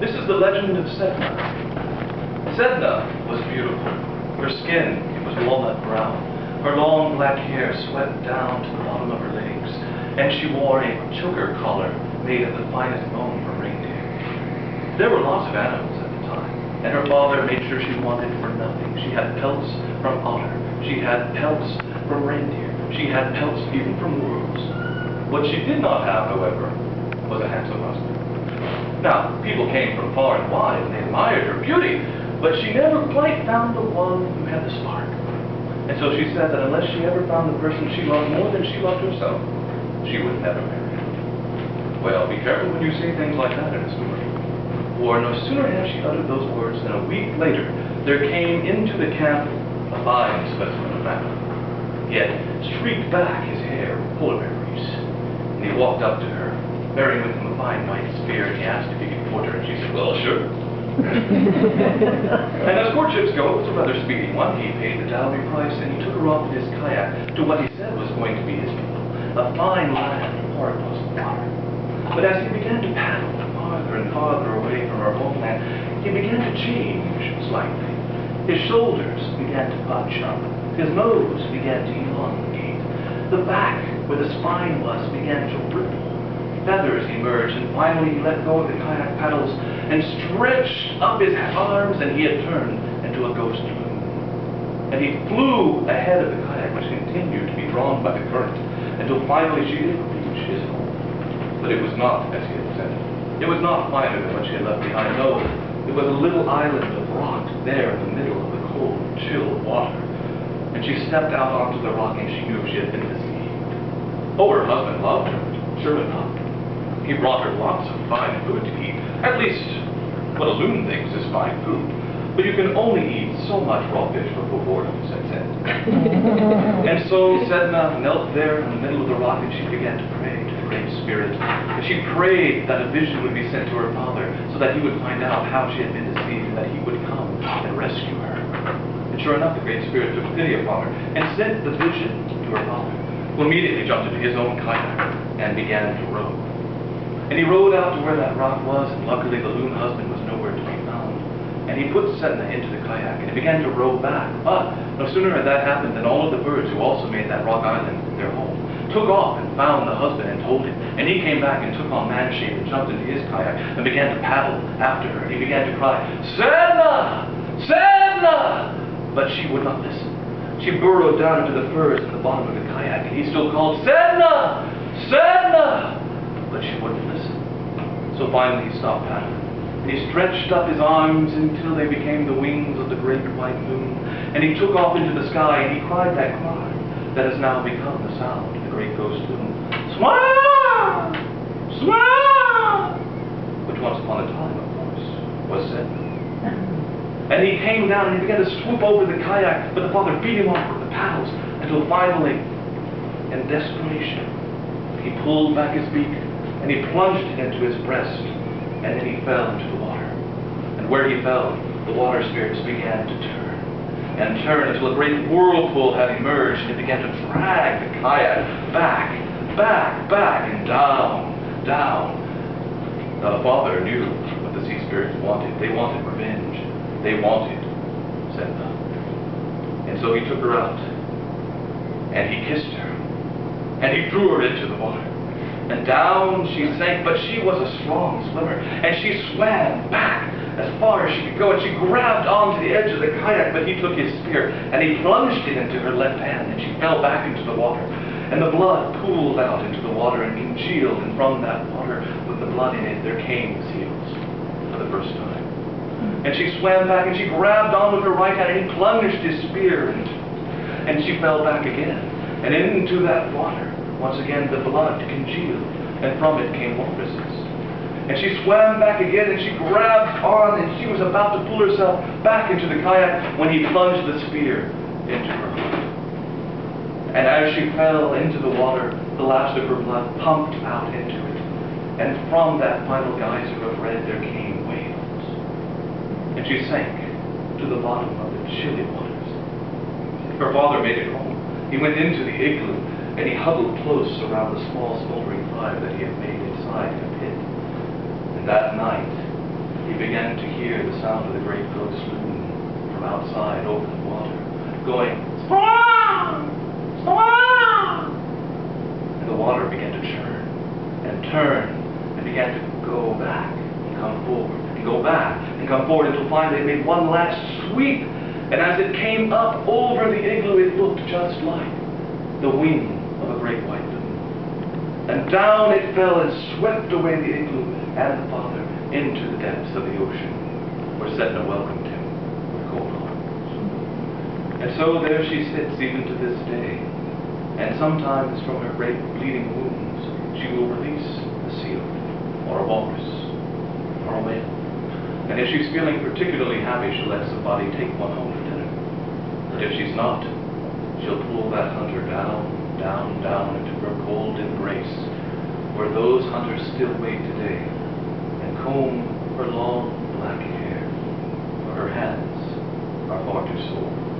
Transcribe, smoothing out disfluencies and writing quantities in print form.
This is the legend of Sedna. Sedna was beautiful. Her skin was walnut brown. Her long black hair swept down to the bottom of her legs, and she wore a choker collar made of the finest bone from reindeer. There were lots of animals at the time, and her father made sure she wanted for nothing. She had pelts from otter. She had pelts from reindeer. She had pelts even from wolves. What she did not have, however, was a handsome husband. Now, people came from far and wide, and they admired her beauty, but she never quite found the one who had the spark. And so she said that unless she ever found the person she loved more than she loved herself, she would never marry. Well, be careful when you say things like that in a story. For no sooner had she uttered those words than a week later, there came into the camp a fine specimen of man. He had streaked back his hair full of berries, and he walked up to her, bearing with him a fine white spear, and he asked if he could court her, and she said, "Well, sure." And as courtships go, it was a rather speedy one. He paid the dowry price, and he took her off in his kayak to what he said was going to be his people, a fine land far across the water. But as he began to paddle farther and farther away from her homeland, he began to change slightly. His shoulders began to bunch up. His nose began to elongate. The back, where the spine was, began to ripple. Feathers emerged, and finally he let go of the kayak paddles and stretched up his arms, and he had turned into a ghost loon. And he flew ahead of the kayak, which continued to be drawn by the current, until finally she did reach his home. But it was not as he had said. It was not finer than what she had left behind. No, it was a little island of rock there in the middle of the cold, chill water. And she stepped out onto the rock, and she knew she had been deceived. Oh, her husband loved her, sure enough. He brought her lots of fine food to eat. At least, what a loon thinks is fine food. But you can only eat so much raw fish before boredom sets in. And so Sedna knelt there in the middle of the rock, and she began to pray to the Great Spirit. She prayed that a vision would be sent to her father, so that he would find out how she had been deceived, and that he would come and rescue her. And sure enough, the Great Spirit took pity upon her and sent the vision to her father, who immediately jumped into his own kayak and began to row. And he rowed out to where that rock was, and luckily the loon husband was nowhere to be found. And he put Sedna into the kayak, and he began to row back. But no sooner had that happened than all of the birds, who also made that rock island their home, took off and found the husband and told him. And he came back and took on man shape and jumped into his kayak and began to paddle after her. And he began to cry, "Sedna! Sedna!" But she would not listen. She burrowed down into the furs at the bottom of the kayak, and he still called, "Sedna! Sedna!" But she wouldn't listen. So finally he stopped paddling. And he stretched up his arms until they became the wings of the great white moon. And he took off into the sky, and he cried that cry that has now become the sound of the great ghost loon. Swah! Swah! Which once upon a time, of course, was Sedna. And he came down and he began to swoop over the kayak, but the father beat him off with the paddles until finally, in desperation, he pulled back his beak and he plunged it into his breast, and then he fell into the water. And where he fell, the water spirits began to turn and turn until a great whirlpool had emerged, and it began to drag the kayak back, back, back, and down, down. Now the father knew what the sea spirits wanted. They wanted revenge. They wanted Sedna. And so he took her out, and he kissed her, and he threw her into the water. And down she sank, but she was a strong swimmer, and she swam back as far as she could go, and she grabbed onto the edge of the kayak, but he took his spear, and he plunged it into her left hand, and she fell back into the water. And the blood pooled out into the water and congealed, and from that water, with the blood in it, there came seals for the first time. And she swam back, and she grabbed on with her right hand, and he plunged his spear into it. And she fell back again, and into that water. Once again, the blood congealed, and from it came walruses. And she swam back again, and she grabbed on, and she was about to pull herself back into the kayak when he plunged the spear into her heart. And as she fell into the water, the last of her blood pumped out into it. And from that final geyser of red, there came waves. And she sank to the bottom of the chilly waters. Her father made it home. He went into the igloo, and he huddled close around the small smoldering fire that he had made inside the pit. And that night, he hear the sound of the great ghost loon from outside over the water, going, "Squawk! Squawk!" And the water began to churn and turn and began to go back and come forward and go back and come forward until finally it made one last sweep. And as it came up over the igloo, it looked just like the wing of a great white loon. And down it fell and swept away the igloo and the father into the depths of the ocean, where Setna welcomed him with cold arms. And so there she sits even to this day. And sometimes from her great bleeding wounds, she will release a seal, or a walrus, or a whale. And if she's feeling particularly happy, she'll let somebody take one home for dinner. But if she's not, she'll pull that hunter down, down, down into her cold embrace, where those hunters still wait today, and comb her long black hair, for her hands are far too sore.